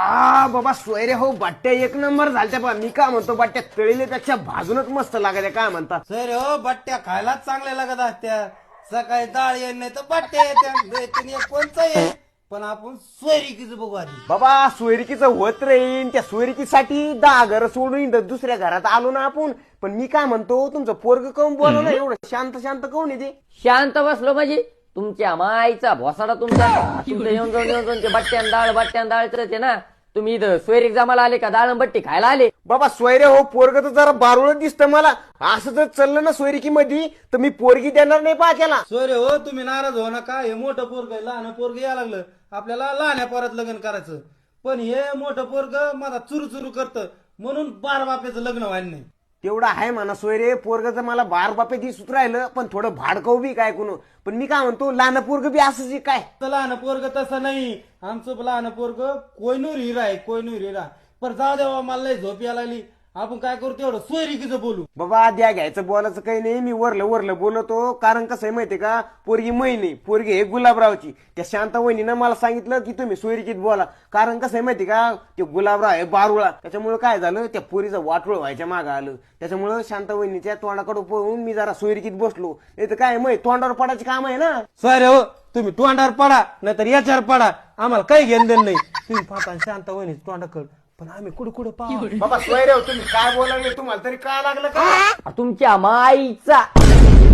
बाबा सोयरे हो बाट्या एक नंबर झालत्या बा. मी काय म्हणतो बाट्या तळीलेपेक्षा भाजूनच मस्त लागायच्या काय म्हणता. सर हो बट्ट्या खायलाच चांगल्या लागत असत्या. सकाळी डाळ येईल नाही तर बट्ट्या येत्या कोणचा येईल पण आपण सोयरिकीच बघू आधी. बाबा सोयरिकीचं होत राहीन त्या सोयरिकीसाठी 10 घर सोडून इथं दुसऱ्या घरात आलो ना आपण. पण मी काय म्हणतो तुमचं पोरग काऊन बोला ना एवढं शांत शांत काऊन येते. शांत बसलो म्हणजे तुमच्या माईचा भोसाडा तुमचा तुमचं येऊन जाऊन ते बट्ट्यान डाळच ते ना. तुम्ही इथं सोयरीक जमाला आले का डाळंबट्टी खायला आले. बाबा सोयरे हो पोरग तर जरा बारुळ दिसतं मला. असं जर चाललं ना सोयरिकीमध्ये तर मी पोरगी देणार नाही पा त्याला. सोयरे हो तुम्ही नाराज हो नका. हे मोठं पोरग लहान पोरग यायला लागलं आपल्याला लहान्या पोरात लग्न करायचं. पण हे मोठं पोरग माझा चुरू करतं म्हणून बार बाप्याचं लग्न व्हायला नाही. तेवढं आहे म्हणा सोयरे पोरगचं मला बार बापे दिसत राहिलं पण थोडं भाडकव बी काय कुण. पण मी काय म्हणतो लहान पोरग बी असंच काय. लहान पोरग तसं नाही. आमचं लहान पोरग कोयनूर हिरा आहे कोयनूर हिरा. पण जाऊ देवा मला लय झोप यायला लागली. आपण काय करू तेवढं सोयरिकीचं बोलू. बाबा द्या घ्यायचं बोलायचं काही नाही. मी वरलं बोलतो कारण कसं आहे माहितीये का पोरगी मै नाही पोरगी हे गुलाबरावची. त्या शांता वहिनीनं मला सांगितलं की तुम्ही सोयरिकीत बोला. कारण कसं आहे माहितीये का ते गुलाबराव आहे बारुळा. त्याच्यामुळे काय झालं त्या पोरीचं वाटोळ व्हायच्या मागं आलं. त्याच्यामुळे शांता वहिनीच्या तोंडाकडे पळून मी जरा सोयरिकीत बसलो. नाही तर काय मै तोंडावर पडायचे काम आहे ना. सोयरे हो तुम्ही तोंडावर पडा नाहीतर याच्यावर पडा. आम्हाला काही घेणं देणं नाही. तुम्ही पाहता शांता वहिनी तोंडाकड पण आम्ही कुठं पाहू. बाबा सोयरे हो तुम्ही काय बोलायले तुम्हाला तरी काय लागलं का. तुमच्या माईचा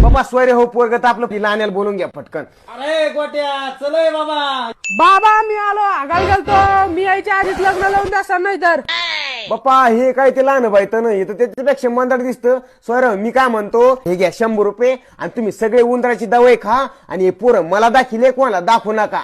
बाबा सोयरे हो पोरग तर आपलं तिला आणायला बोलून घ्या पटकन. अरे गोट्या चलय बाबा. बाबा मी आलो आगाई गेलतो. मी यायच्या आधीच लग्न लावून द्या नाही तर. बाप्पा हे काय ते लहान बाई तर नाही तर त्याच्यापेक्षा मंदार दिसतं. सोयरे मी काय म्हणतो हे घ्या 100 रुपये आणि तुम्ही सगळे उंदराची दवाई खा आणि हे पोरं मला दाखिले कोणाला दाखवू नका.